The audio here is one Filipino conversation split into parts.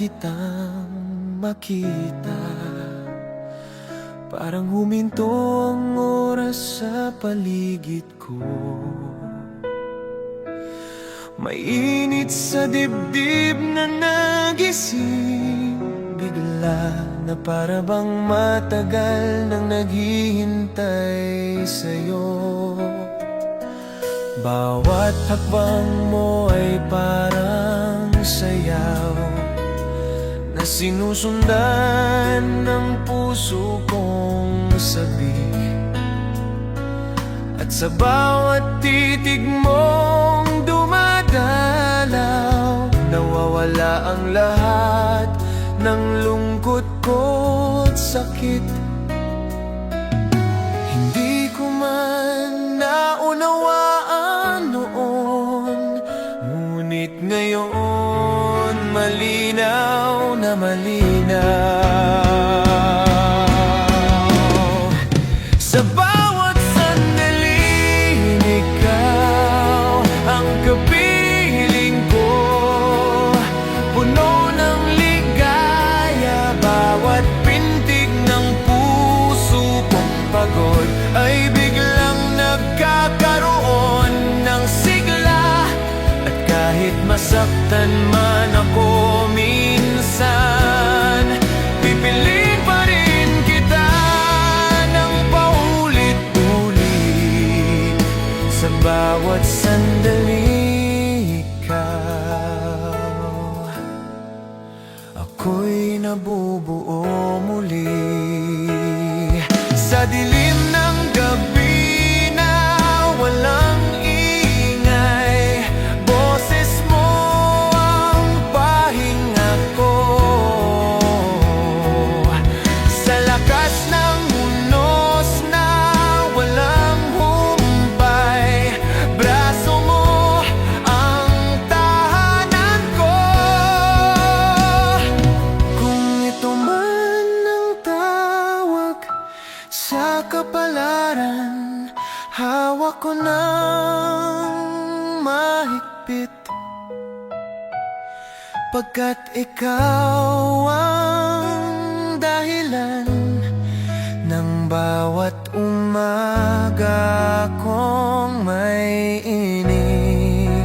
kitang makita. Parang huminto ang oras sa paligid ko. Mainit sa dibdib na nagising bigla, na para bang matagal nang naghihintay sa'yo. Bawat hakbang mo ay parang sayaw na sinusundan ng puso kong sabik. At sa bawat titig mong dumadalaw, nawawala ang lahat ng lungkot ko't sakit. Hindi ko man naunawaan noon, ngunit ngayon malinaw na malinaw. Sa bawat sandaling ikaw ang kapiling ko, puno ng ligaya. Bawat pintig ng puso kong pagod ay biglang nagkakaroon ng sigla. At kahit masaktan man ako minsan, pipiliin pa rin kita ng paulit-ulit. Sa bawat sandali ikaw, ako'y nabubuo muli. Sa dilim ng gabi na walang ingay, boses mo ang pahinga ko. Sa lakas ng unos na walang humpay, braso mo ang tahanan ko. Kung ito man ang tawag sa kapalaran, hawak ko ng mahigpit, pagkat ikaw ang dahilan ng bawat umaga kong may inip.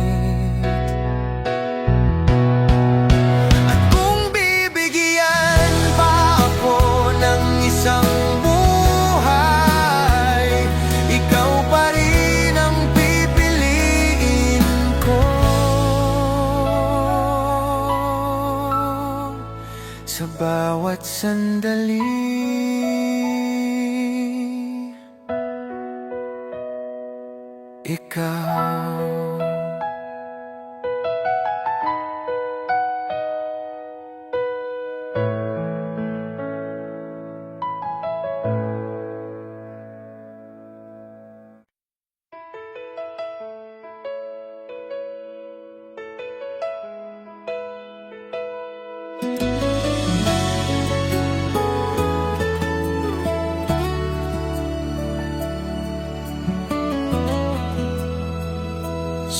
At kung bibigyan pa ako ng isang buhay, ikaw pa rin ang pipiliin ko. Sa bawat sandali ikaw.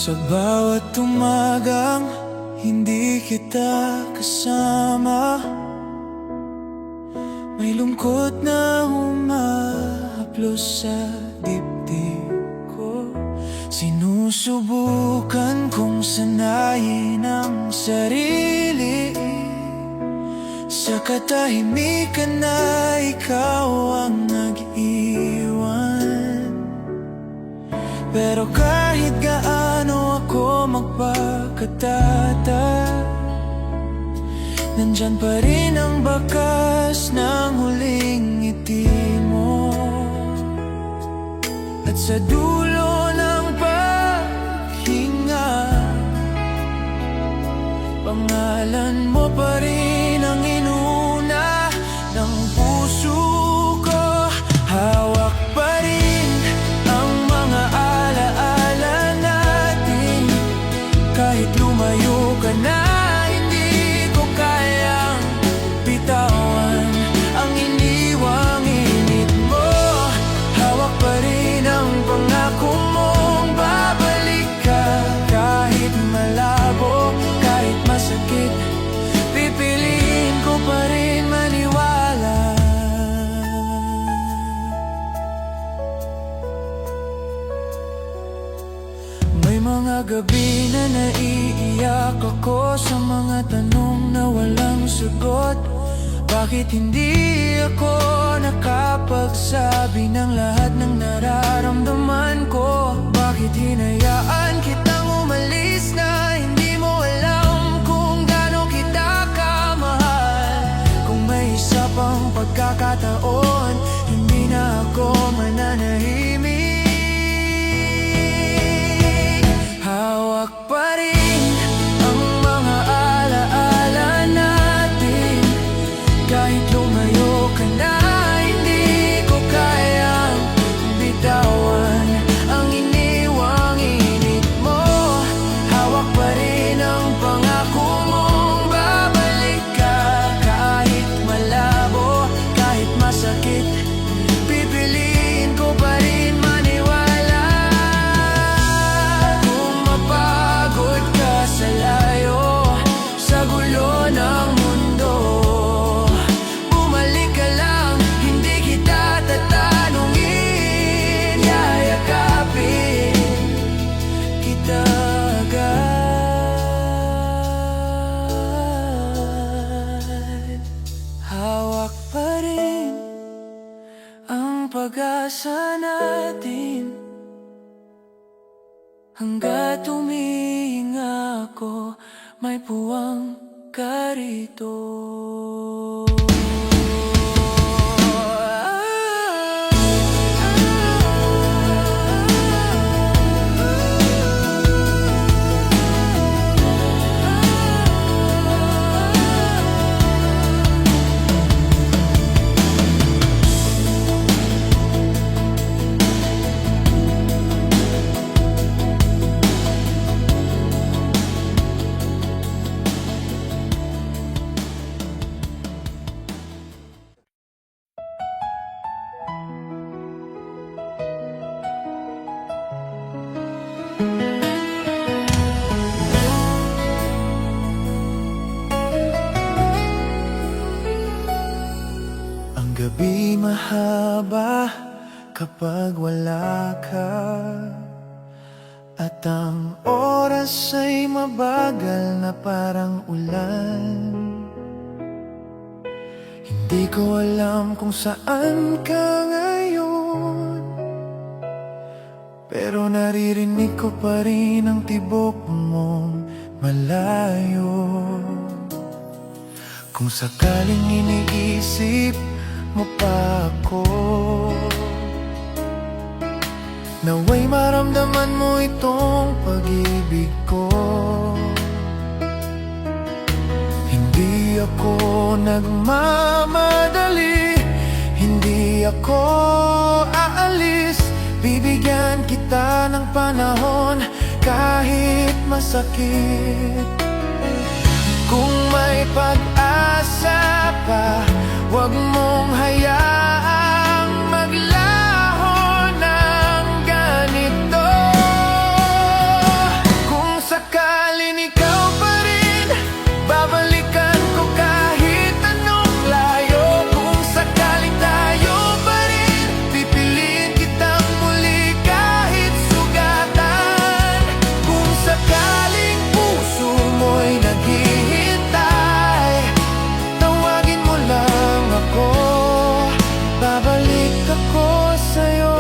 Sa bawat umagang hindi kita kasama, may lungkot na humahaplos sa dibdib ko. Sinusubukan kong sanayin ang sarili sa katahimikan na ikaw ang nag-iwan. Pero kahit gaano ako magpakatatag, nandyan pa rin ang bakas ng huling ngiti mo. At sa dulo ng paghinga, pangalan mo pa rin ang inuna ng puso ko. Hawak pa rin ang mga alaala natin, kahit lumayo ka na. Hindi ko kayang bitawan ang iniwang init mo. Hawak pa rin ang pangako Bakit hindi ako nakapagsabi ng lahat ng nararamdaman ko? Bakit hinayaan kitang umalis na hindi mo alam kung gaano kita kamahal? Kung may isa pang pagkakataon, hindi na ako mananahimik. Hawak pa rin ang mga alaala natin. Kahit lumayo ka na, hindi ko kayang bitawan ang iniwang init mo. Hawak pa rin ang pangako mong babalik ka. Kahit malabo, kahit masakit, pipiliin ko pa rin maniwala. Kung mapagod ka sa layo, sa gulo ng mundo, bumalik ka lang, hindi kita tatanungin. Yayakapin kita agad. Hawak pa rin ang pag-asa natin. Hanggat humihinga ako, may puwang ka rito. Ang gabi mahaba kapag wala ka, at ang oras ay mabagal na parang ulan. Hindi ko alam kung saan ka ngayon, pero naririnig ko pa rin ang tibok mong malayo. Kung sakaling iniisip mo pa ako, naway maramdaman mo itong pag-ibig ko. Hindi ako nagmamadali, hindi ako aalis. Bibigyan kita ng panahon kahit masakit. Kung may pag-asa pa, huwag mong hayaang maglaho ng ganito. Kung sakalin ikaw pa rin, babalikan ko kahit anong layo. Kung sakaling tayo pa rin, pipiliin kitang muli kahit sugatan. Kung sakaling puso mo'y naghihintay, tawagin mo lang ako, babalik ako sa'yo.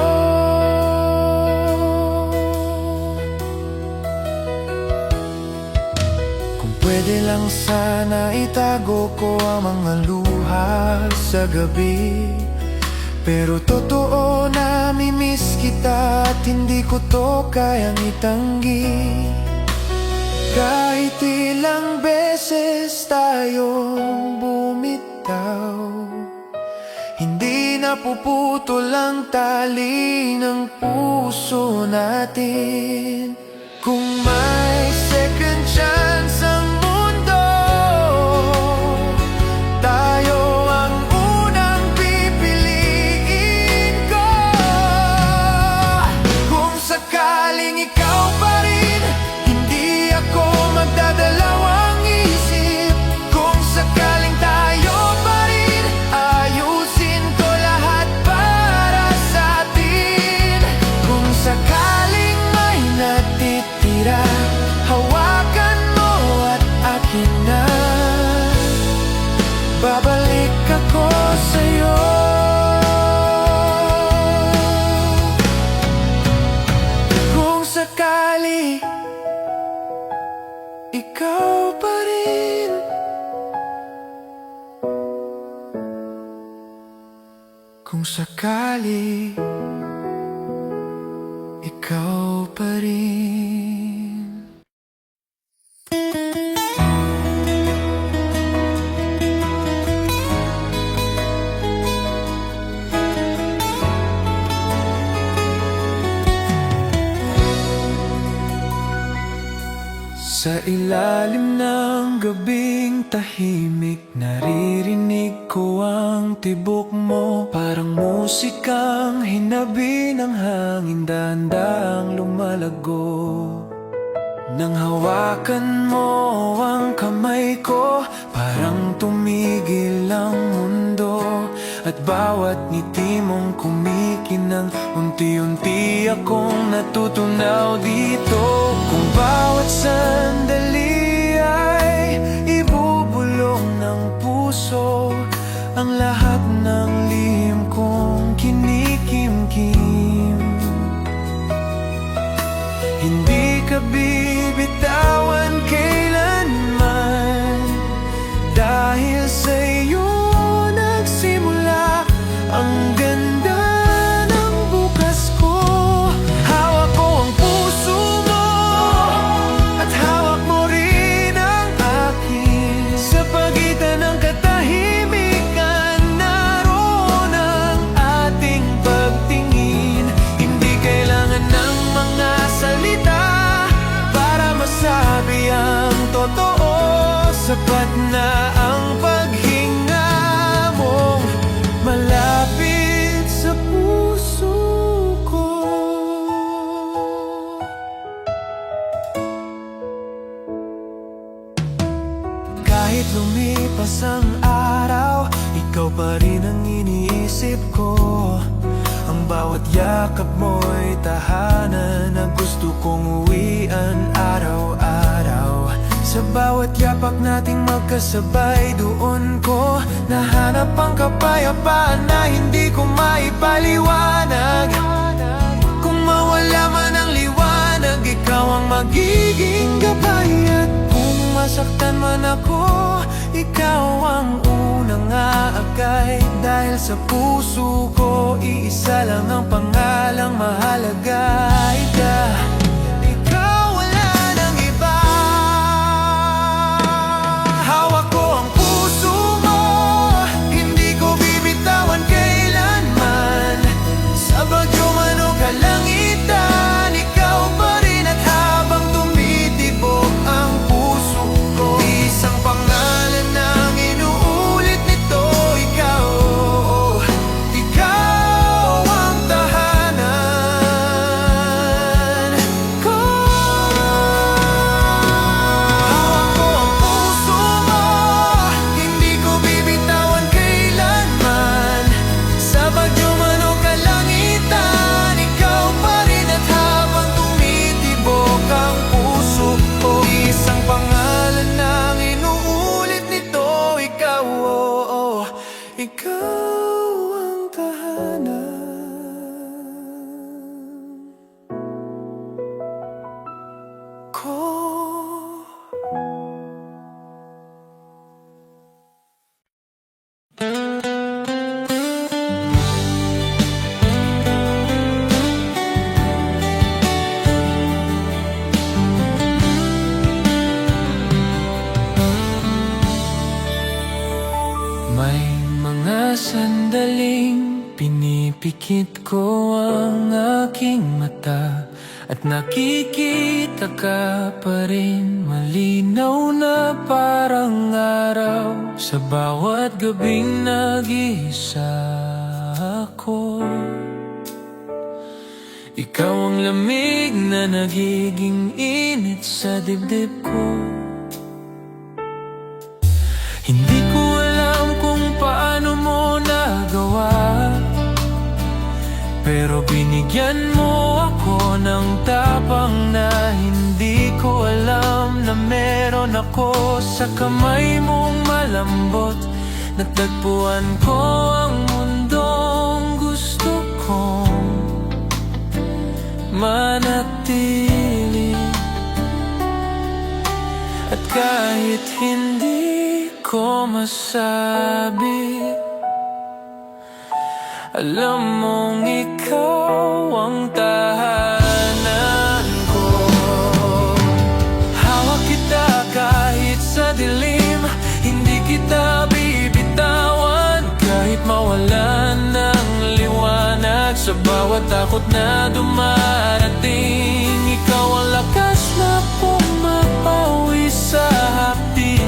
Kung pwede lang sana itago ko ang mga luha sa gabi, pero totoo na mimiss kita at hindi ko to kayang itanggi. Kahit ilang beses tayong bumitaw, hindi napuputol ang tali ng puso natin. Kung may second chance ang mundo, tayo ang unang pipiliin ko. Kung sakaling ikaw pa rin, hindi ako magdadalawang isip. Kung sakaling tayo pa rin, ayusin ko lahat para sa atin. Kung sakaling may natitira, ako sa'yo. Kung sakali ikaw pa rin, kung sakali ikaw pa rin. Sa ilalim ng gabing tahimik, naririnig ko ang tibok mo. Parang musikang hinabi ng hangin, dahan-dahang lumalago. Nang hawakan mo ang kamay ko, parang tumigil ang mundo. At bawat ngiti mong kumikinang, unti-unti akong natutunaw dito. Kung bawat sandali ay ibubulong ng puso, ang lahat ng lihim kong kinikimkim. Hindi ka bibitawan kailanman, dahil sa'yo nagsimula ang ganda ng bukas ko. Hawak ko ang puso mo, at hawak mo rin ang akin. Sa pagitan ng katahimikan, naroon ang ating pagtingin. Hindi kailangan ng mga salita para masabi ang totoo. Sapat na ang paghinga mong malapit sa puso ko. Kahit lumipas ang araw, ikaw pa rin ang iniisip ko. Ang bawat yakap mo'y tahanan na gusto kong uwian araw-araw. Sa bawat yapak nating magkasabay, doon ko nahanap ang kapayapaan na hindi ko maipaliwanag. Kung mawala man ang liwanag, ikaw ang magiging gabay. At kung masaktan man ako, ikaw ang unang aakay. Dahil sa puso ko, iisa lang ang pangalang mahalaga. Ikaw, wala nang iba. Hawak ko ang puso mo, hindi ko bibitawan kailanman. Sa bagyo man o kalangitan, ikaw pa rin. At habang tumitibok ang puso ko, isang pangalan ang inuulit nito. Ikaw, ikaw ang tahanan ko. Hawak ko ang puso mo, hindi ko bibitawan kailanman. Sa bagyo man o kalangitan, ikaw pa rin. At habang tumitibok ang puso ko, isang pangalan ang inuulit nito. Ikaw, ikaw ang tahanan ko. May mga sandaling pinipikit ko ang aking mata, at nakikita ka pa rin, malinaw na parang araw. Sa bawat gabing nag-iisa ako, ikaw ang lamig na nagiging init sa dibdib ko. Hindi ko alam kung paano mo nagawa, pero binigyan mo ako ng tapang na hindi ko alam na meron ako. Sa kamay mong malambot, natagpuan ko ang mundong gusto kong manatili. At kahit hindi ko masabi, alam mong ikaw ang tahanan ko. Hawak kita kahit sa dilim, hindi kita bibitawan. Kahit mawalan ng liwanag, sa bawat takot na dumarating, ikaw ang lakas na pumapawi sa hapdi.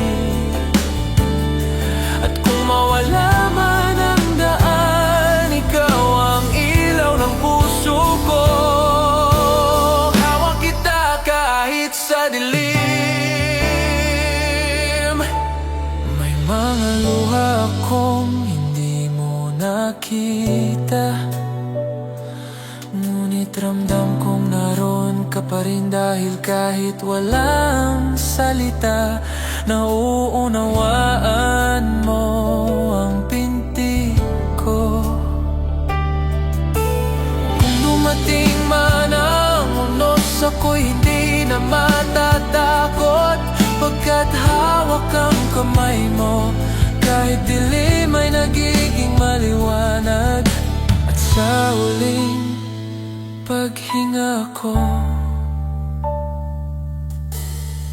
At kung mawala man ang daan, ikaw ang ilaw ng puso ko. Hawak kita kahit sa dilim. May mga luha akong hindi mo nakita, ngunit ramdam kong naroon ka pa rin. Dahil kahit walang salita, nauunawaan mo ang pinti ko. Kung dumating man ang unos, ako'y hindi na matatakot, pagkat hawak ang kamay mo. Kahit dilim ay nagiging maliwanag, at sa huling paghinga ko,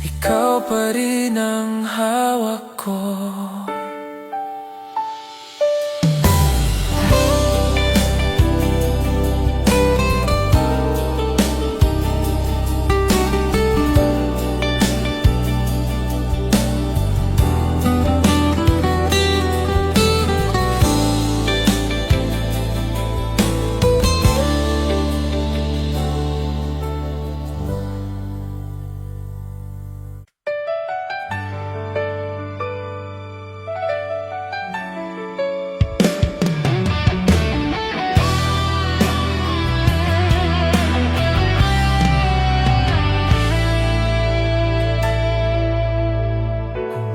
ikaw pa rin ang hawak ko.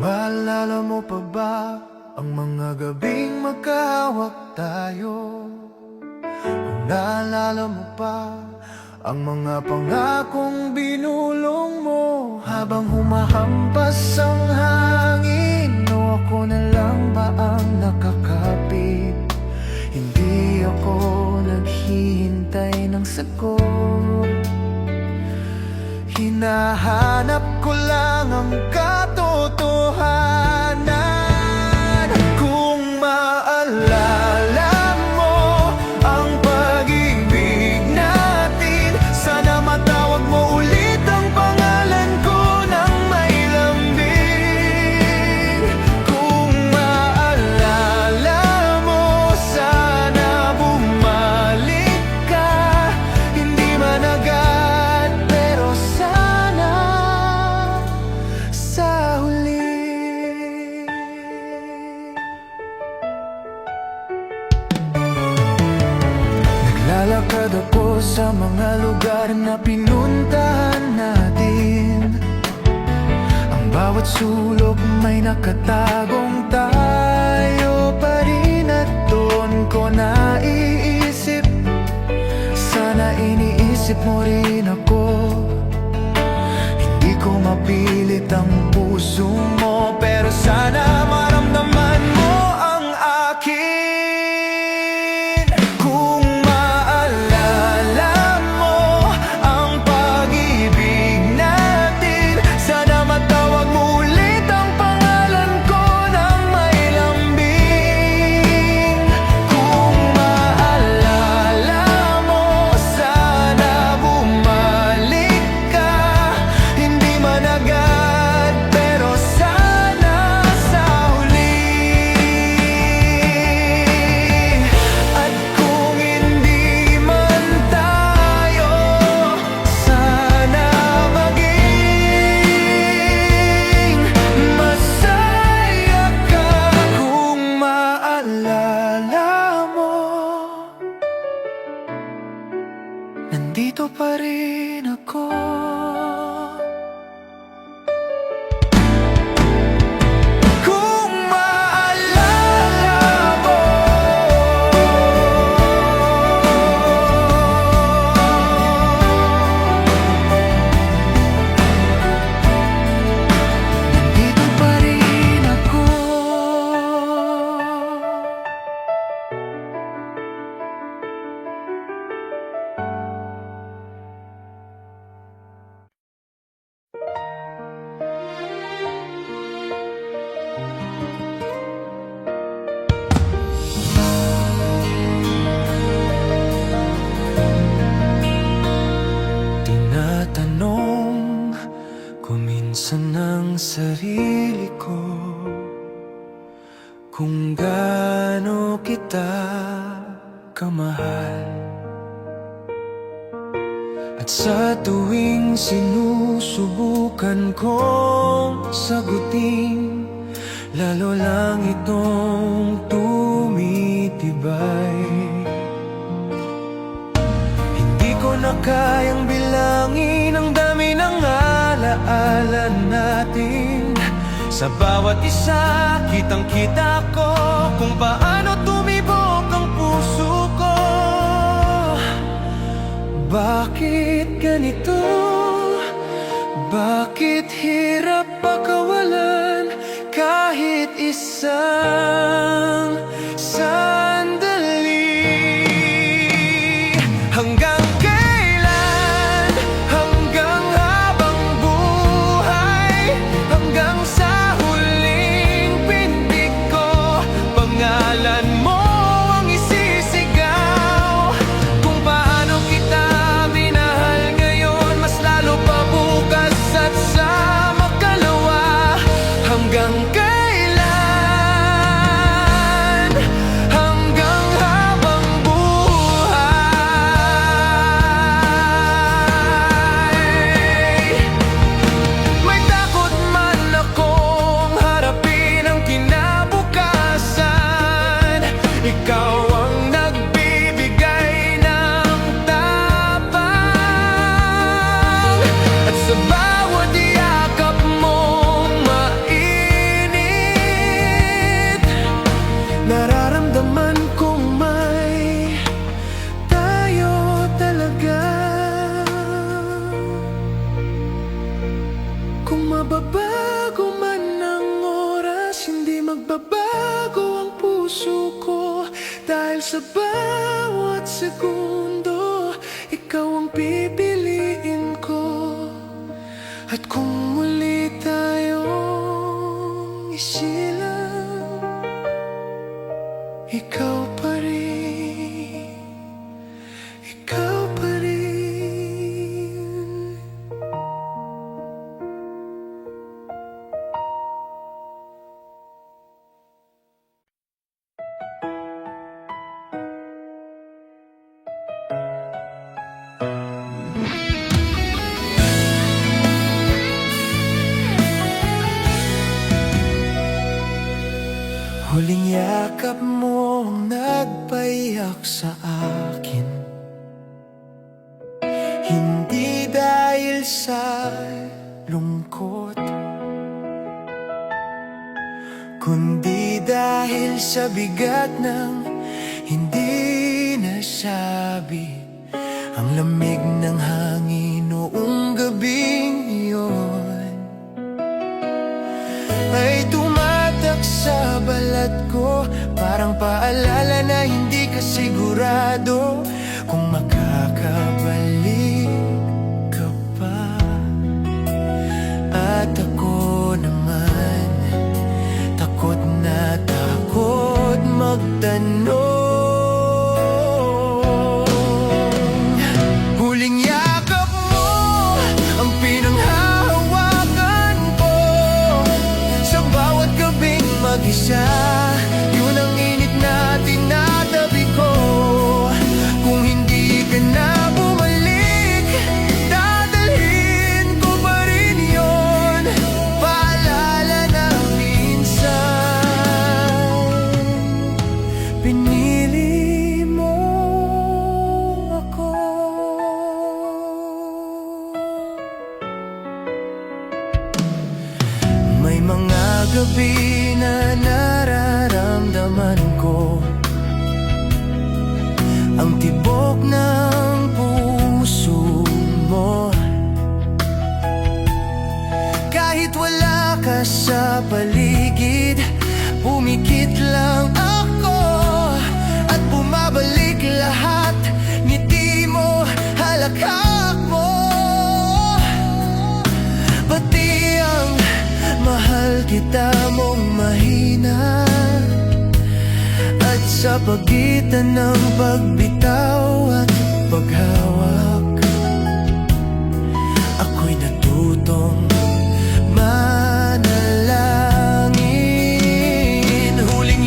Maalala mo pa ba ang mga gabing magkahawak tayo? Kung naalala mo pa ang mga pangakong binulong mo, habang humahampas ang hangin, o ako na lang ba ang nakakapit? Hindi ako naghihintay ng sagot, hinahanap ko lang ang katotohanan. Kung maalala mo ang pag-ibig natin, sana matawag mo ulit ang pangalan ko nang may lambing. Kung maalala mo, sana bumalik ka, hindi man agad, pero sana sa huli. Naglalakad ako sa mga lugar na pinuntahan natin. Ang bawat sulok may nakatagong tayo pa rin, at doon ko naiisip, sana iniisip mo rin ako. Hindi ko mapilit ang puso mo, pero sana maramdaman mo ang akin. Kung maalala mo ang pag-ibig natin, sana matawag mo ulit ang pangalan ko nang may lambing. Kung maalala mo, sana bumalik ka, hindi man agad, pero sana sa huli. At kung hindi man tayo, sana maging masaya ka. Kung maalala mo, nandito pa rin ako. Kung maalala kung gaano kita kamahal. At sa tuwing sinusubukan kong sagutin, lalo lang itong tumitibay. Hindi ko na kayang bilangin ang dami ng alaala natin. Sa bawat isa, kitang-kita ko kung paano tumibok ang puso ko. Bakit ganito? Bakit hirap pakawalan kahit isang sandali? Hanggang kailan? Hanggang habang buhay, hanggang sa huling pintig ko, pangalan mo ang isisigaw. Kung paano kita minahal ngayon, mas lalo pa bukas at sa makalawa. Hanggang kailan? Hanggang habang buhay. May takot man akong harapin ang kinabukasan, ikaw ang nagbibigay ng tapang. At sa bawat yakap mong mainit, nararamdaman kong may tayo talaga. Kung mababago man ang oras, hindi magbabago ang puso ko. Dahil sa bawat segundo, ikaw ang pipiliin ko. At kung muli tayong isilang, ikaw pa rin, ikaw pa rin. Huling yakap mo ang nagpayak sa akin, hindi dahil sa lungkot, kundi dahil sa bigat ng hindi nasabi. Ang lamig ng hangin noong gabing iyon ay tumatak sa balat ko, parang paalala na hindi ka sigurado kung makakabalik ka pa. At ako naman, takot na takot magtanong. Huling yakap mo ang pinanghahawakan ko, sa bawat gabing mag-isa, yun ang init na tinatabi ko. Kung hindi ka na bumalik, dadalhin ko pa rin yun, paalala na minsan pinili mo ako. May mga gabi na nararamdaman ko ang tibok ng puso mo. Kahit wala ka sa paligid, pumikit lang ako at bumabalik lahat. Ngiti mo, halakhak mo, pati ang mahal kita mong mahina. At sa pagitan ng pagbitaw at paghawak, ako'y natutong manalangin. Huling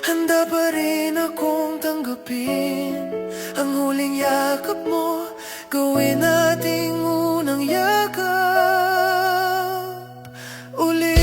Handa pa rin akong tanggapin ang huling yakap mo. Gawin nating unang yakap uli.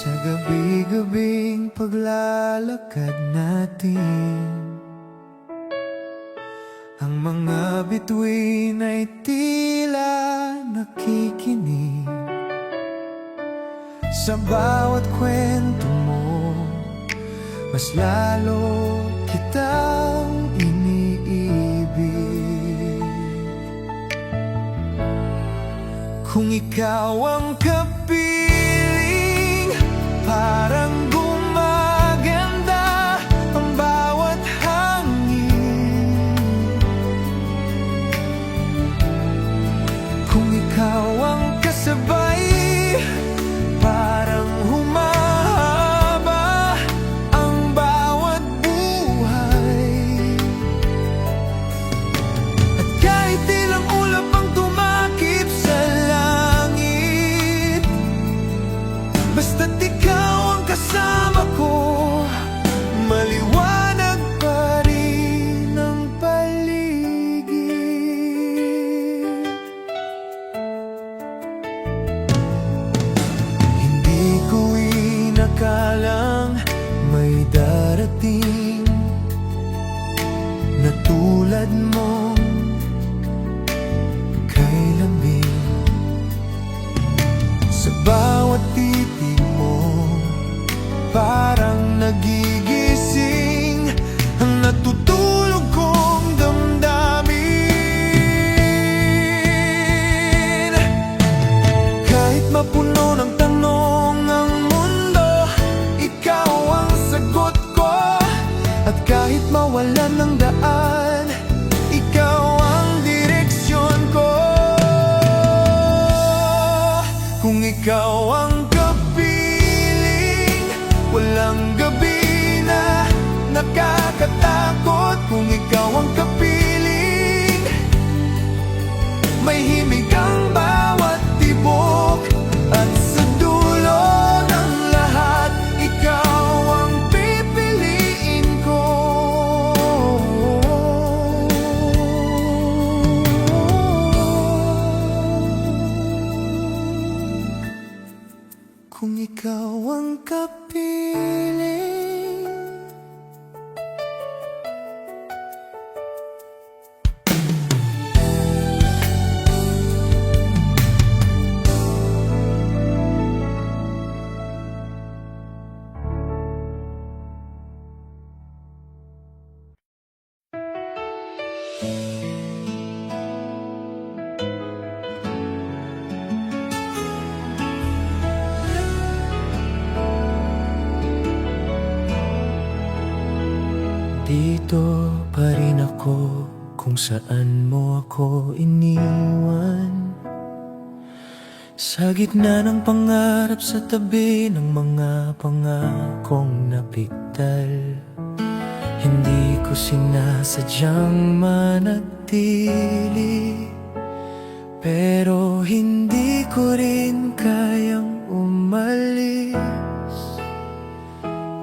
Sa gabi-gabing paglalakad natin, ang mga bituin ay tila nakikinig sa bawat kwento mo. Mas lalo kitang iniibig. Kung ikaw ang kapiling, parang gumaganda ang bawat hangin. Kung ikaw ang kasabay, parang humahaba ang bawat buhay. At kahit ilang ulap ang tumakip sa langit, basta't ikaw ang kasama ko, maliwanag pa rin ang paligid. Hindi ko inakalang may darating na tulad mong kay lambing. Sa bawat titig mo, parang nagigising ang natutulog kong damdamin. Kahit mapuno ng tanong ang mundo, ikaw ang sagot ko. At kahit mawalan ng daan, ikaw ang direksyon ko. Kung ikaw ang kapiling, walang gabi na nakakatakot. Kung ikaw ang kapiling, may himig ang bawat tibok. At sa dulo ng lahat, ikaw ang pipiliin ko. Kung ikaw ang kapiling. Dito pa rin ako kung saan mo ako iniwan. Sa gitna ng pangarap, sa tabi ng mga pangakong napigtal. Hindi ko sinasadyang manatili, pero hindi ko rin kayang umalis.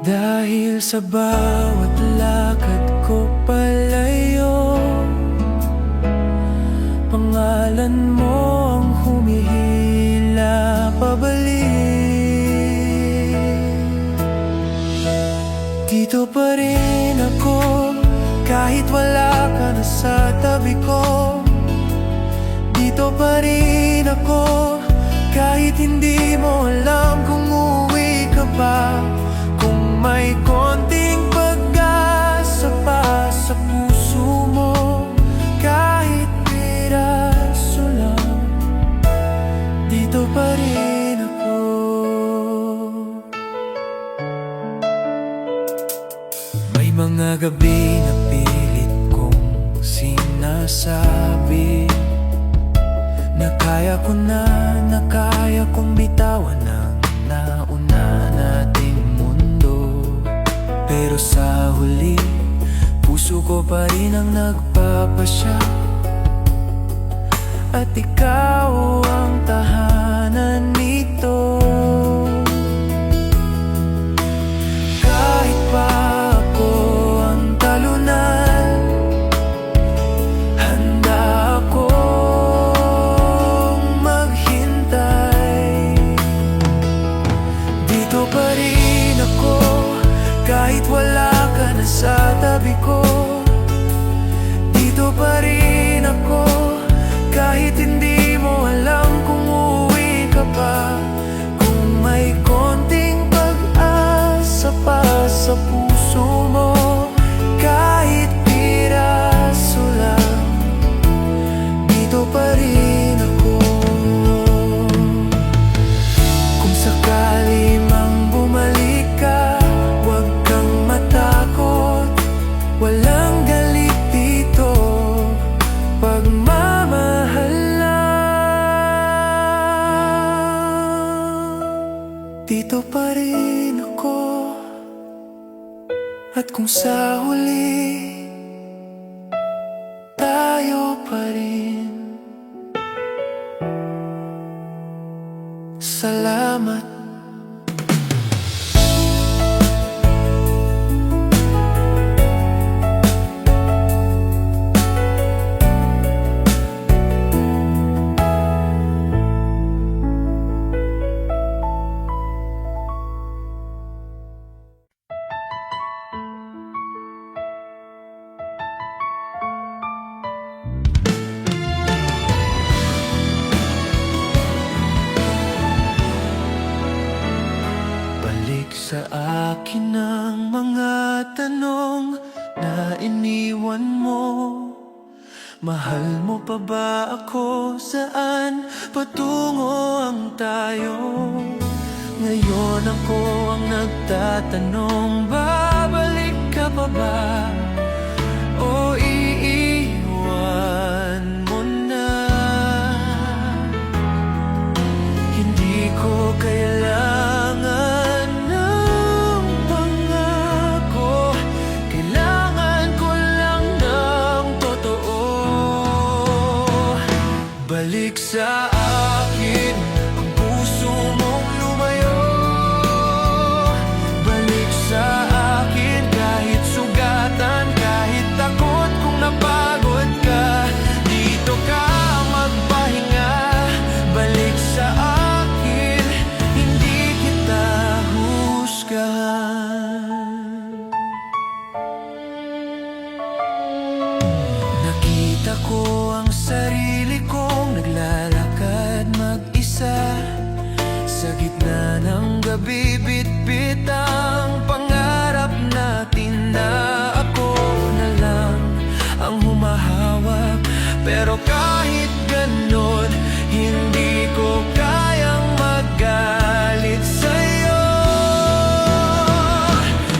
Dahil sa bawat lakad ko palayo, pangalan mo ang humihila pabalik. Dito pa rin ako, kahit wala ka na sa tabi ko. Dito pa rin ako, kahit hindi mo alam kung uuwi ka ba. Kung may konting pag-asa pa sa puso mo, kahit piraso lang, dito pa rin ako. mga gabi na pilit kong sinasabi na kaya kong bitawan ang nauna nating mundo. Pero sa huli, puso ko pa rin ang nagpapasya, at ikaw ang tahanan nito. Kahit pa ako ang talunan, handa akong maghintay. Dito pa rin ako, kahit wala ka na sa tabi ko. Dito pa rin ako, kahit hindi mo alam kung uuwi ka pa. Kung may konting pag-asa pa sa puso mo, kahit piraso lang, dito pa rin ako. Kung sakali mang bumalik ka, huwag kang matakot. Walang galit dito, pagmamahal lang. Dito pa rin ako, at kung sa huli, tayo pa rin. Salamat. Balik sa akin ang mga tanong na iniwan mo. Mahal mo pa ba ako? Saan patungo ang tayo? Ngayon ako ang nagtatanong, babalik ka pa ba? O iiwan mo na? Hindi ko kailangan ng pangako, kailangan ko lang ng totoo. Balik sa akin ang puso mong lumayo. Balik sa akin kahit sugatan, kahit takot kung napagod ka. Dito ka magpahinga. Balik sa akin, hindi kita husgahan. Nakita ko ang sarili kong naglalakad mag-isa sa gitna ng gabi, bitbit ang pangarap natin na ako na lang ang humahawak. Pero kahit ganon, hindi ko kayang magalit sa'yo.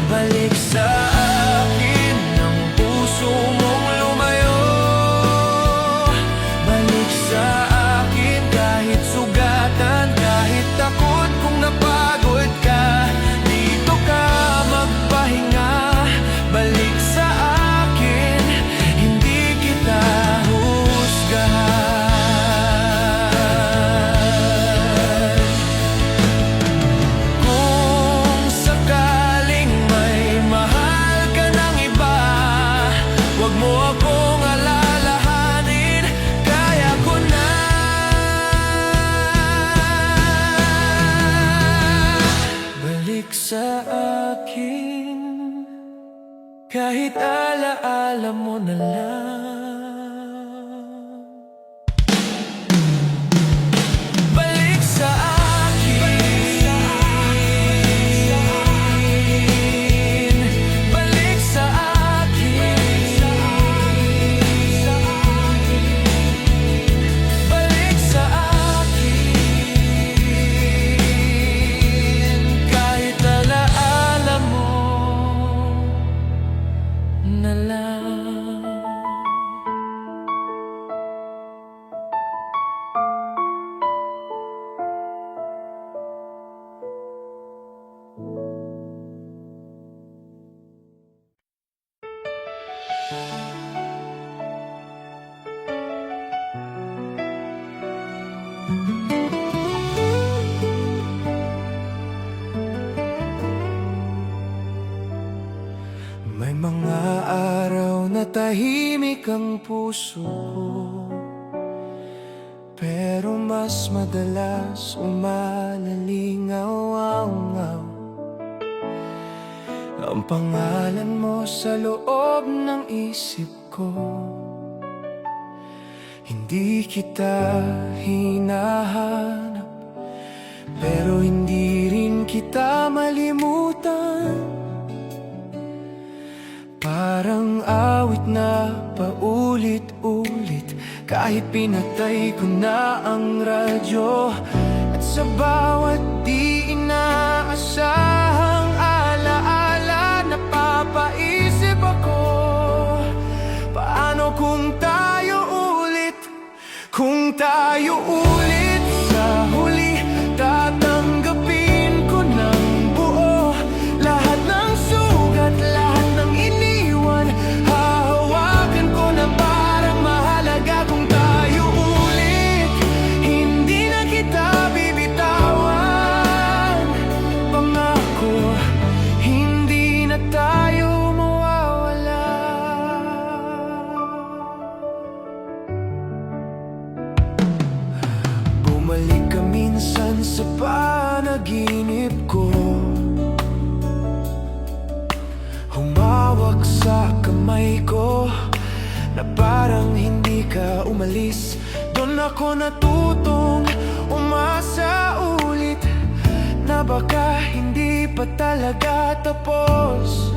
Balik sa akin ang puso mong lumayo. Balik sa akin kahit sugatan, kahit takot kung napagod ka. Dito ka magpahinga. Balik sa akin, hindi kita husgahan. Kung sakaling may mahal ka ng iba, huwag mo akong alalahanin, kaya ko na. Balik sa akin, kahit alaala mo na lang. Balik sa akin, balik sa akin, balik sa akin, kahit alaala mo lang. May mga araw na tahimik ang puso ko, pero mas madalas umalalingaw-ngaw ang pangalan mo sa loob ng isip ko. Hindi kita hinahanap, pero hindi rin kita malimutan. Parang awit na paulit-ulit, kahit pinatay ko na ang radyo. At sa bawat di inaasahang alaala, napapaisip ako, paano kung tayo ulit? Kung tayo ulit sa huli, tatanggapin ko ng buo lahat ng sugat, lahat ng iniwan. Hahawakan ko na parang mahalaga. Kung tayo ulit, hindi na kita bibitawan. Pangako, hindi na tayo mawawala. Bumalik ka minsan sa panaginip ko, humawak sa kamay ko, na parang hindi ka umalis. Doon ako natutong umasa ulit, na baka hindi pa talaga tapos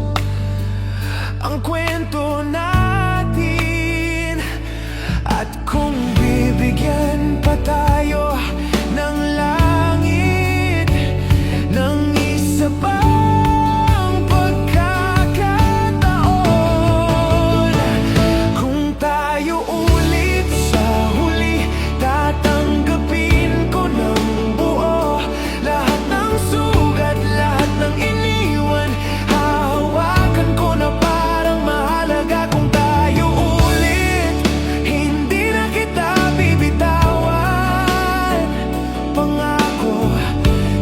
ang kwento natin. At kung bibigyan pa tayo ng langit ng isa pang pagkakataon, kung tayo ulit sa huli, tatanggapin ko ng buo lahat ng sugat, lahat ng iniwan. Hahawakan ko na parang mahalaga. Kung tayo ulit, hindi na kita bibitawan. Pangako,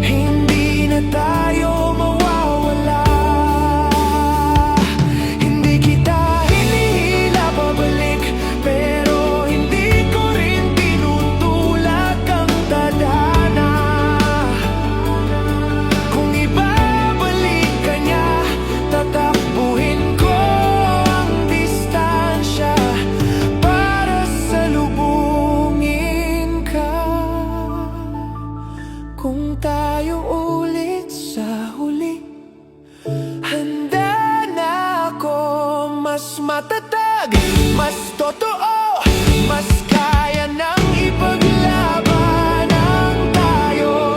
hindi na tayo mawawala. Hindi kita hinihila pabalik, pero hindi ko rin tinutulak ang tadhana. Kung ibabalik ka niya, tatakbuhin ko ang distansya para salubungin ka. Kung tayo ulit sa huli, handa na ako. Mas matatag, mas totoo, mas kaya nang ipaglaban ang tayo.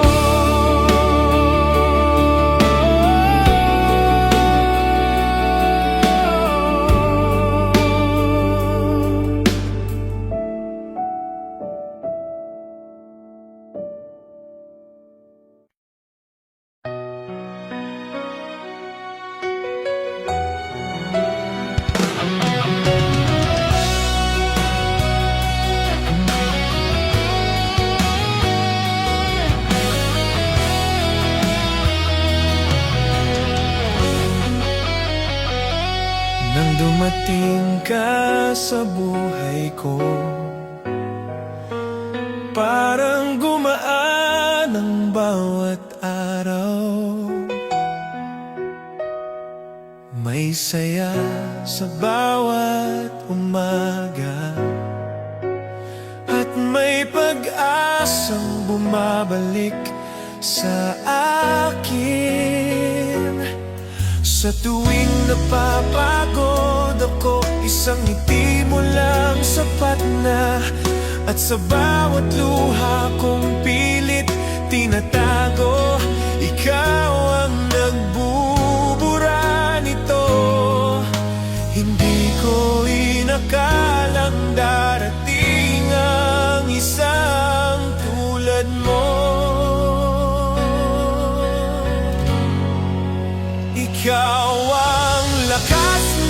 Nang dumating ka sa buhay ko, parang gumaan ang bawat araw. May saya sa bawat umaga, at may pag-asang bumabalik sa akin. Sa tuwing napapagod ako, isang ngiti mo lang sapat na. At sa bawat luha kong pilit tinatago, ikaw ang nagbubura nito. Hindi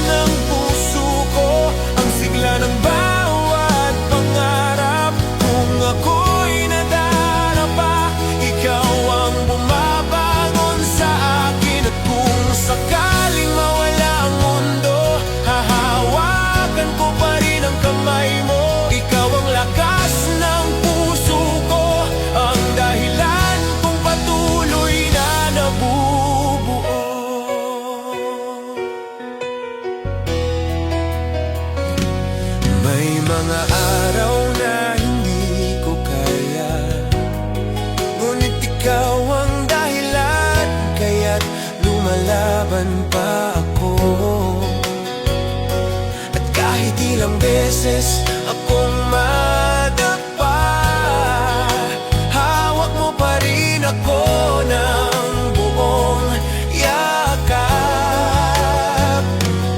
ng puso ko, ang sigla ng bawat pangarap. Kung ako'y nadarapa, ikaw ang bumabangon sa akin. At kung sakaling mawala ang mundo, hahawakan ko pa rin ang kamay mo. Ikaw ang lakas ng puso ko, ang dahilan kung patuloy na nabubuo. May mga araw na hindi ko kaya, ngunit ikaw ang dahilan, kaya't lumalaban pa ako. At kahit ilang beses akong madapa, hawak mo pa rin ako ng buong yakap.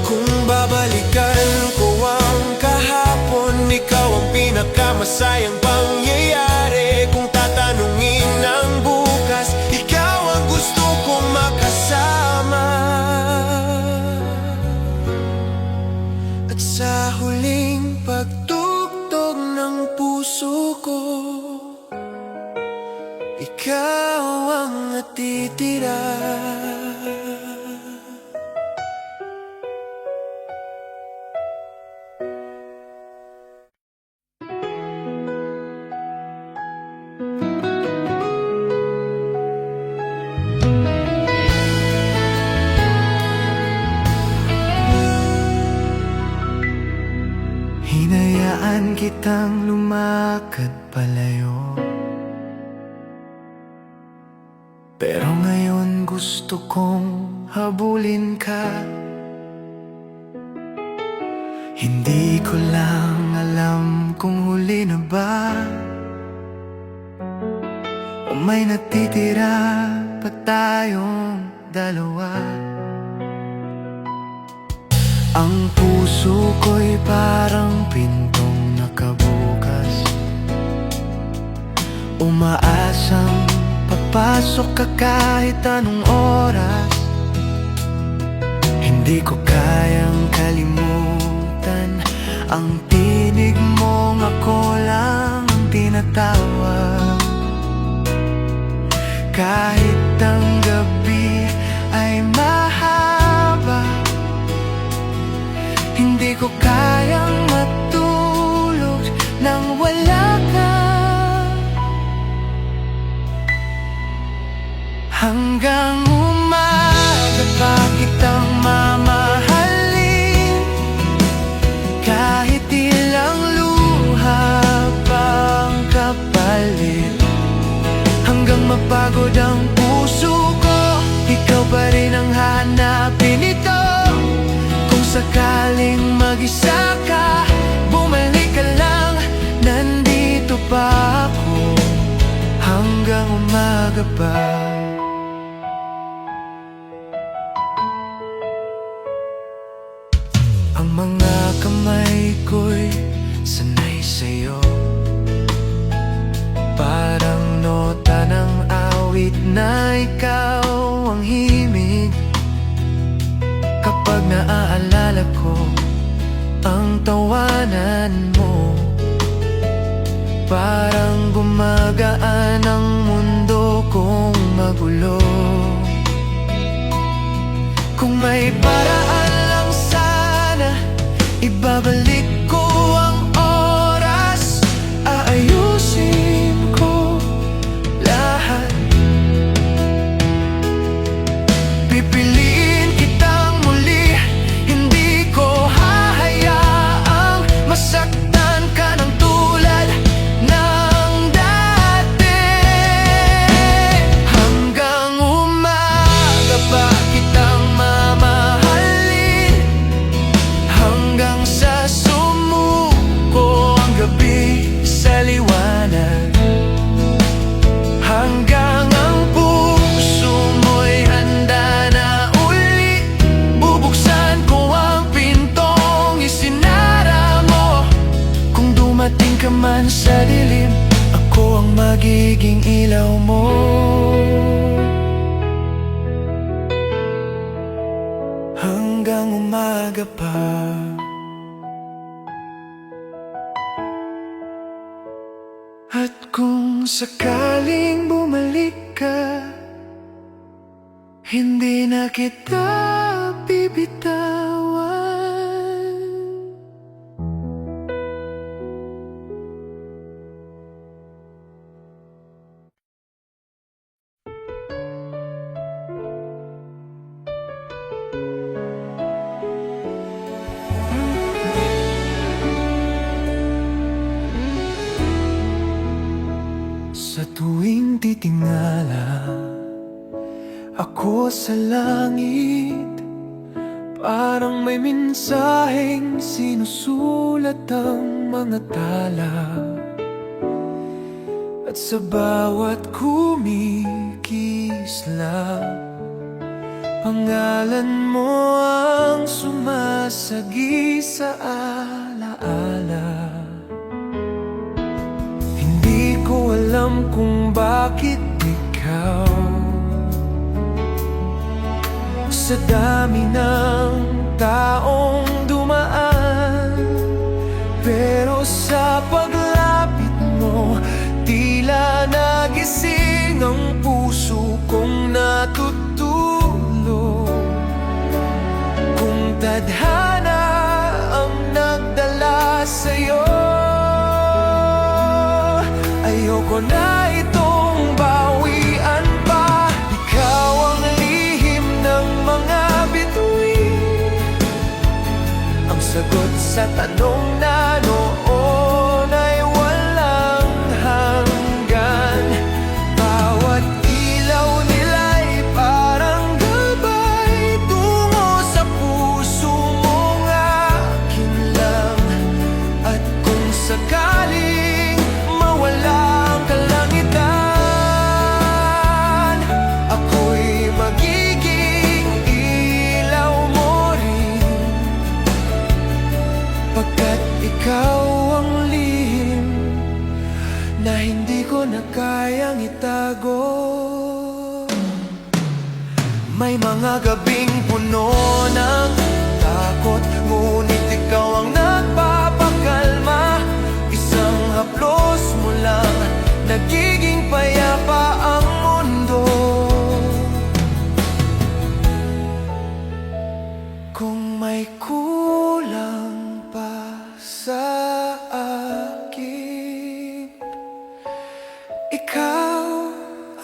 Kung babalikan ko ang kahapon, ikaw ang pinakamasayang pangyayari. Kung tatanungin ng bukas, ikaw ang gusto kong makasama. At sa huling pagtugtog ng puso ko, ikaw ang natitira. Hinayaan kitang lumakad palayo, pero ngayon gusto kong habulin ka. Hindi ko lang alam kung huli na ba, o may natitira pa tayong dalawa. Ang puso ko'y parang pintong nakabukas, umaasang papasok ka kahit anong oras. Hindi ko kayang kalimutan ang tinig mong ako lang ang tinatawag. Kahit ang gabi ay mahaba, hindi ko kayang matulog nang wala ka. Hanggang umaga pa kitang mamahalin, kahit ilang luha pang kapalit. Hanggang mapagod ang puso ko, ikaw pa rin ang hahanapin ito. Kung sakaling mag-isa ka, bumalik ka lang, nandito pa ako hanggang umaga pa. Ang mga kamay ko'y sanay sa'yo, parang nota ng awit na ikaw ang himig. Kapag naaalala ko ang tawanan mo, parang gumagaan ang mundo kong magulo. Kung may paraan lang sana, ibabalik ko ang oras, aayusin ko lahat. Pipiliin kitang muli, hindi ko hahayaang masaktan ka ng tulad ng dati. Hanggang umaga pa kitang mamahalin, hanggang sa sumuko ang gabi sa liwanag. Hanggang ang puso mo'y handa na uli, bubuksan ko ang pintong isinara mo. Kung dumating ka man sa dilim, ako ang magiging ilaw mo. Hanggang umaga umaga pa. At kung sakaling bumalik ka, hindi na kita bibitawan. Sa tuwing titingala ako sa langit, parang may mensaheng sinusulat ang mga tala. At sa bawat kumikislap, pangalan mo ang sumasagi sa alaala. Hindi ko alam kung bakit ikaw, sa dami ng taong dumaan, pero sa paglapit mo, tila nagising ang puso kong natutulog. Kung tadhana ang nagdala sa'yo, ayoko na itong bawian pa. Ikaw ang lihim ng mga bituin, ang sagot sa tanong na noon ay walang hanggan. Bawat ilaw nila'y parang gabay tungo sa puso mong akin lang. At kung sakaling mawala ang kalangitan, ako'y magiging ilaw mo rin, pagkat ikaw ang lihim na hindi ko na kayang itago. May mga gabing puno ng takot, ngunit ikaw ang nagpapakalma. Isang haplos mo lang, nagiging payapa ang mundo. Kung may kulang pa sa akin, ikaw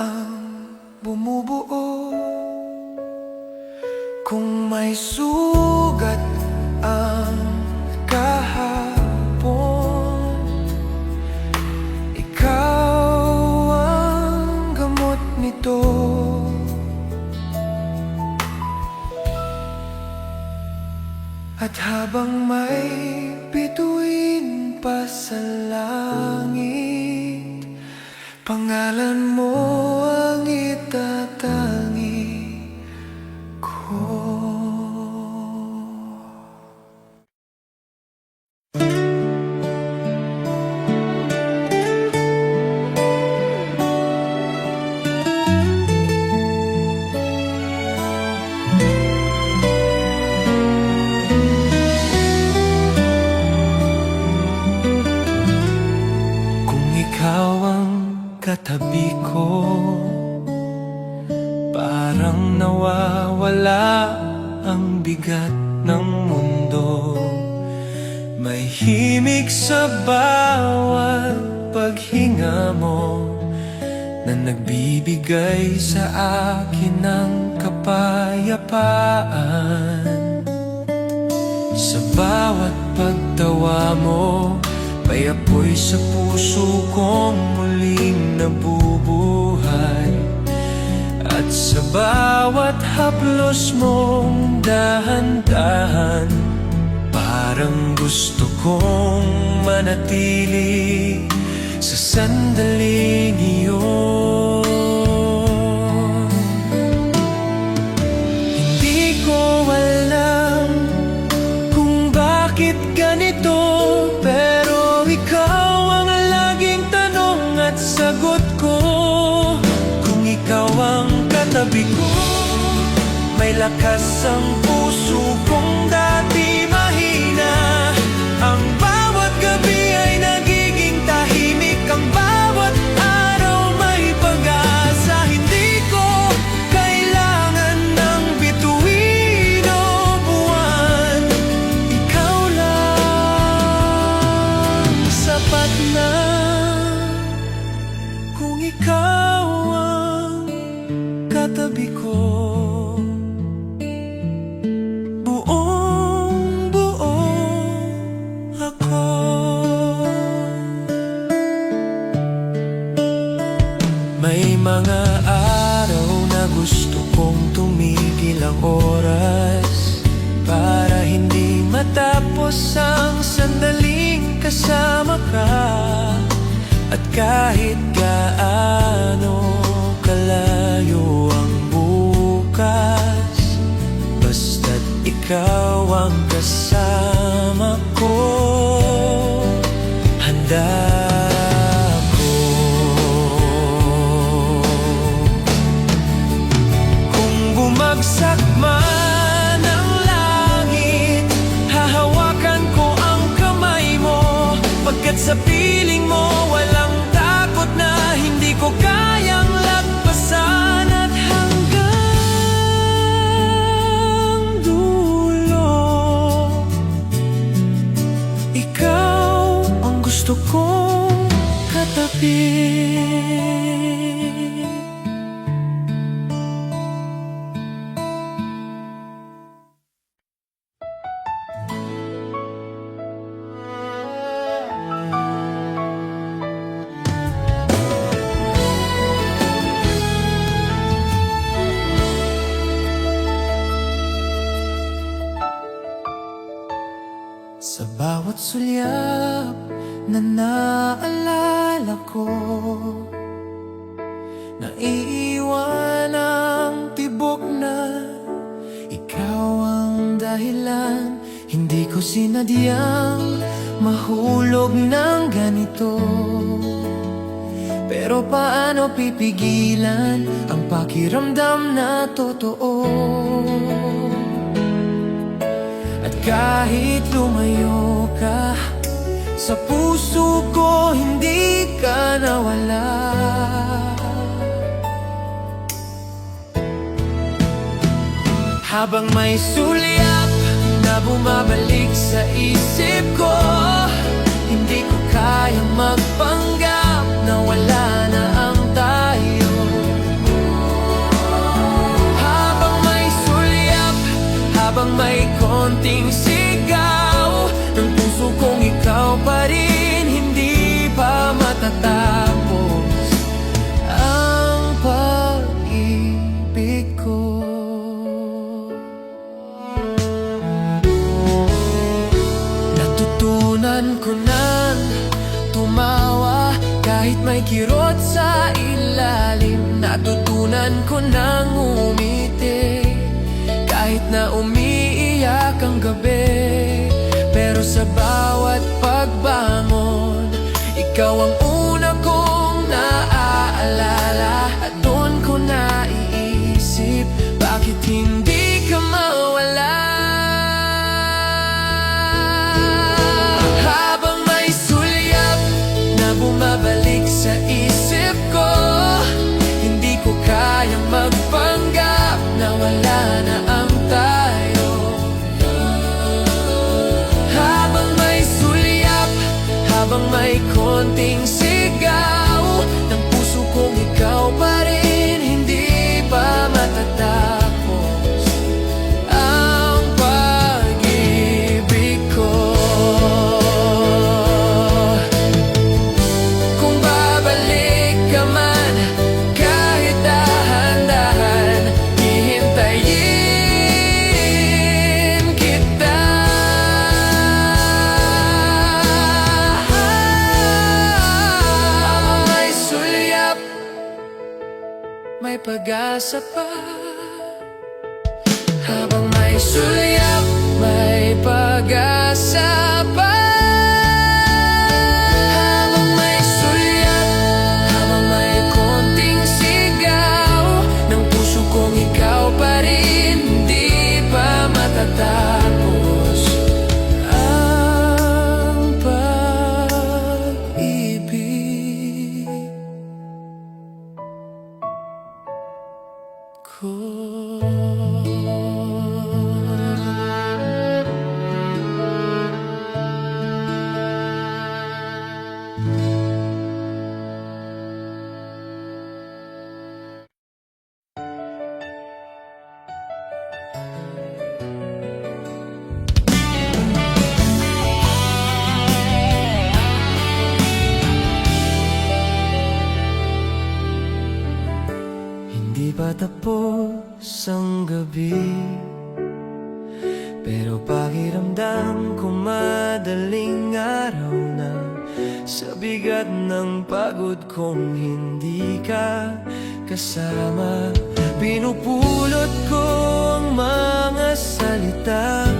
ang bumubuo. Kung may sugat ang kahapon, ikaw ang gamot nito. At habang may bituin pa sa langit, pangalan mo ang itatangi ko. Kung ikaw ang katabi ko, parang nawawala ang bigat ng mundo. May himig sa bawat paghinga mo, na nagbibigay sa akin ng kapayapaan. Sa bawat pagtawa mo, may apoy sa puso kong muling nabubuhay. At sa bawat haplos mong dahan-dahan, parang gusto kong manatili sa sandaling iyon. Hindi ko alam kung bakit ganito, pero ikaw ang laging tanong at sagot ko. Kung ikaw ang katabi ko, may lakas ang puso kong dahil. ang sandaling kasama ka. At kahit gaano kalayo ang bukas, basta't ikaw ang kasama ko, handa ako. Kung bumagsak man ang langit, hahawakan ko ang kamay mo, pagkat sa piling mo walang takot na hindi ko kayang lagpasan. At hanggang dulo, ikaw ang gusto kong katabi. Sa bawat sulyap na naalala ko, naiiwan ang tibok na ikaw ang dahilan. Hindi ko sinadyang mahulog ng ganito, pero paano pipigilan ang pakiramdam na totoo? At kahit lumayo ka, sa puso ko hindi ka nawala. Habang may sulyap na bumabalik sa isip ko, hindi ko kayang magpanggap na wala na ang tayo. Habang may sulyap, habang may konting sigaw ng puso kong ikaw pa rin, hindi pa matatapos ang pag-ibig ko. Natutunan ko nang tumawa kahit may kirot sa ilalim. Natutunan ko nang umiti kahit na umiiyak ang gabi. Pero sa bawat pagbangon, ikaw ang una kong naaalala. At doon ko naiisip, bakit hindi ka mawala? Habang may sulyap na bumabalik sa isip ko, hindi ko kayang magpanggap na wala na ang tayo. Habang may sulyap, habang may konting sigaw ng puso kong ikaw pa rin, hindi pa matatapos ang pag-ibig ko. Kung babalik ka man, kahit dahan-dahan, hihintayin kita. Habang may sulyap, may pag-asa pa. Habang may sulyap, may pag-asa pa. Habang may sulyap, habang may konting sigaw ng puso kong ikaw pa rin, hindi pa matatapos ang pag-ibig ko. Hindi pa tapos ang gabi, pero pakiramdam ko Sa bigat ng pagod kong hindi ka kasama, pinupulot ko ang mga salita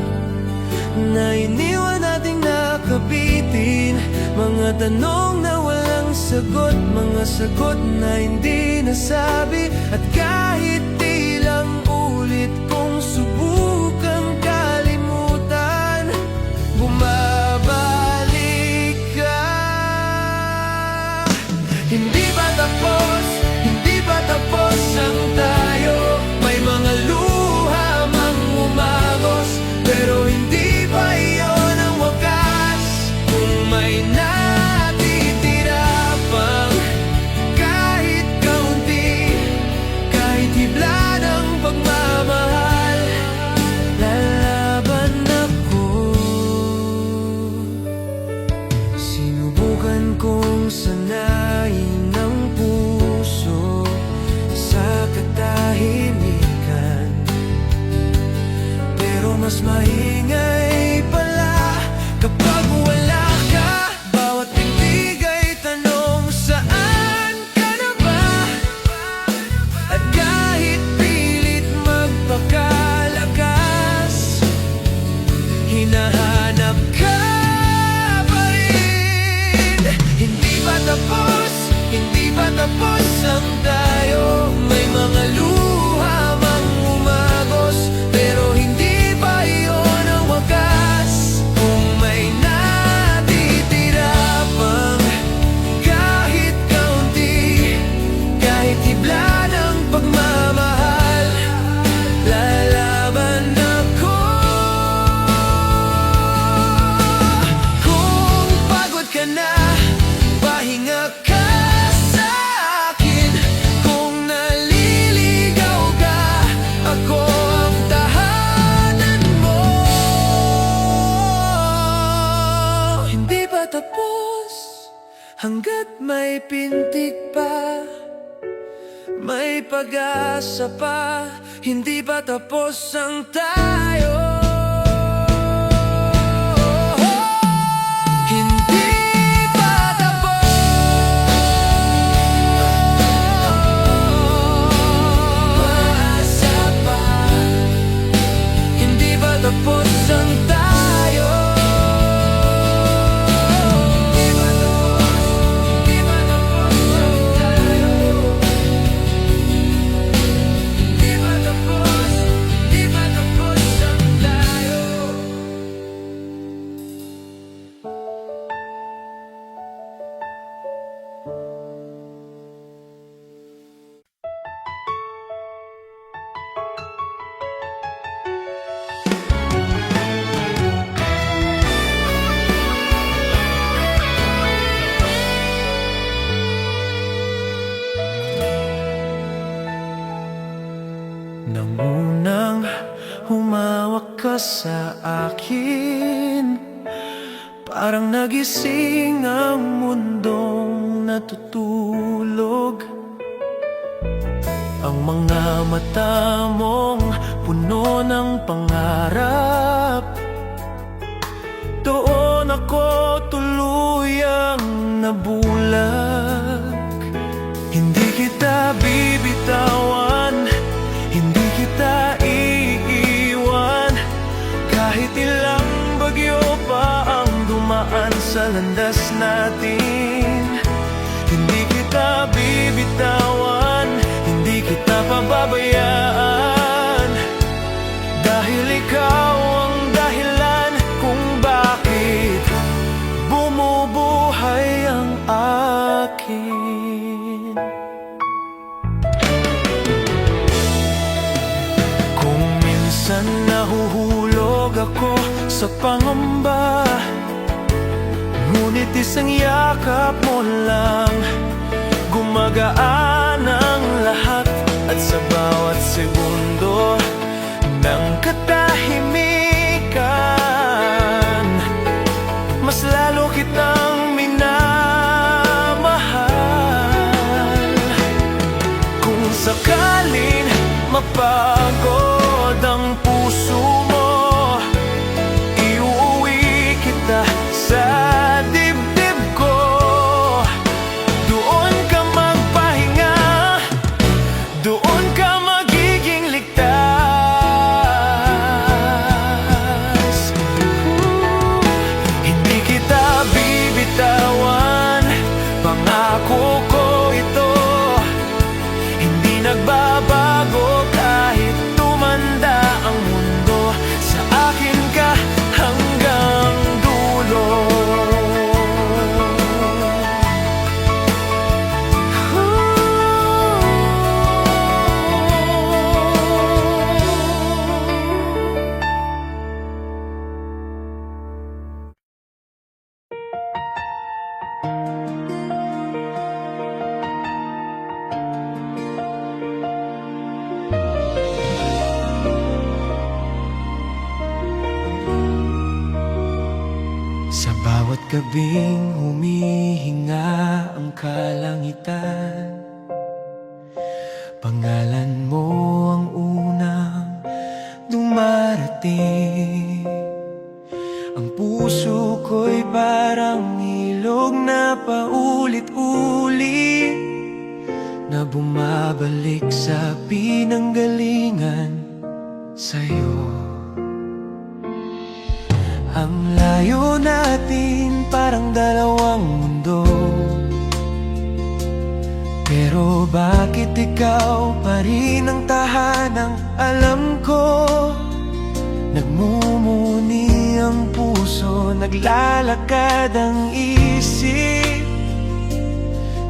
na iniwan nating nakabitin. Mga tanong na walang sagot, mga sagot na hindi nasabi. At kahit ilang ulit kong subukang kalimutan, bumabalik ka. Hindi ba tapos, hindi ba tapos ang tayo? May mga luha mang umagos, pero hindi pa iyon ang wakas. Kung may natitira pang kahit kaunti, kahit hibla ng pagmamahal, lalaban ako. Sinubukan kong sanayin ang puso sa katahimikan, pero mas maingay pala kapag wala ka. Bawat tindig ay tanong, saan ka na ba? At kahit pilit magpakalakas, hinahanap ka pa rin. Hindi ba tapos, hindi ba tapos ang tayo? May mga luha mang umagos, pero hindi pa iyon ang wakas. Kung may natitira pang kahit kaunti, kahit hibla ng pagmamahal, lalaban ako. Kung pagod ka na, pahinga ka sa akin. Kung naliligaw ka, ako ang tahanan mo. Hindi ba tapos hanggat may pintig pa, may pag-asa pa? Hindi ba tapos ang tayo? Hindi ba tapos? Hindi ba tapos ang tayo? Hindi ba tapos? Hindi ba tapos ang tayo? Hindi ba tapos? Hindi ba tapos ang tayo? Nang unang humawak ka sa akin, parang nagising ang mundong natutulog. Ang mga mata mong puno ng pangarap, doon ako tuluyang nabulag. Hindi kita bibitawan, hindi kita iiwan, kahit ilang bagyo pa ang dumaan sa landas natin. Hindi kita bibitawan, hindi kita pababayaan, dahil ikaw ang dahilan kung bakit bumubuhay ang akin. Kung minsan nahuhulog ako sa pangamba, ngunit isang yakap mo lang, gumagaan ang lahat. At sa bawat segundo ng katahimikan, mas lalo kitang minamahal. Kung sakaling mapagod ang puso mo, iuwi kita sa dibdib ko. Sa bawat gabing humihinga ang kalangitan, pangalan mo ang unang dumarating. Ang puso ko'y parang ilog na paulit-ulit, na bumabalik sa pinanggalingan sa'yo. Ang layo natin parang dalawang mundo, pero bakit ikaw pa rin ang tahanang alam ko? Nagmumuni ang puso, naglalakad ang isip,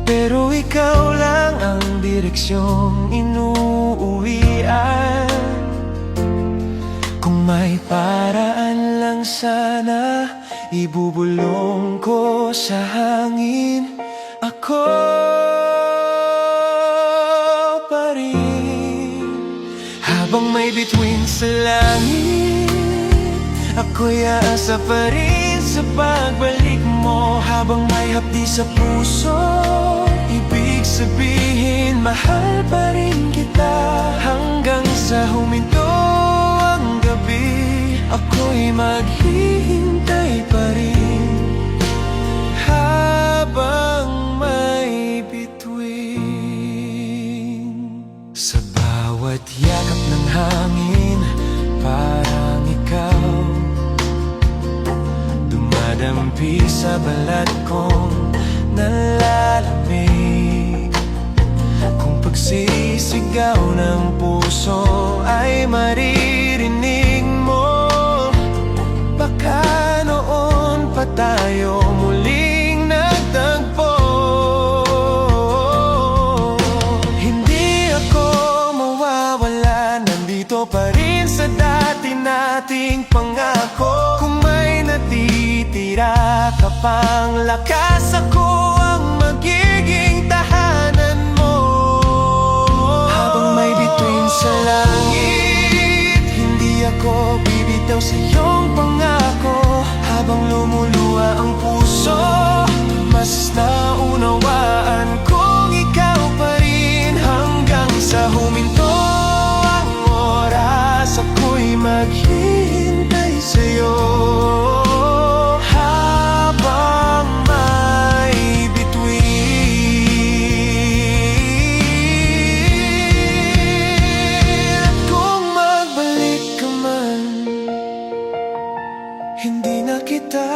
pero ikaw lang ang direksyong inuuwian. Kung may paraan lang sana, ibubulong ko sa hangin. Ako pa rin, habang may bituin sa langit, ako'y aasa pa rin sa pagbalik mo. Habang may hapdi sa puso, ibig sabihin mahal pa rin kita. Hanggang sa huminto ang gabi, ako'y maghihintay pa rin. Habang may bituin, sa bawat yakap ng hangin, parang ikaw dumadampi sa balat kong nalalamig. Kung pagsisigaw ng puso ay maririnig mo, baka noon pa tayo muling nagtagpo. Hindi ako mawawala, nandito pa rin sa dati nating pangako. Kung may natitira ka pang lakas, ako ang magiging tahanan mo. Habang may bituin sa langit, hindi ako bibitaw sa iyong pangako. Habang lumuluwa ang puso, mas naunawaan kong ikaw pa rin. Hanggang sa huminto ang oras, ako'y maghihintay sa'yo. Habang may bituin, at kung magbalik ka man, hindi na kita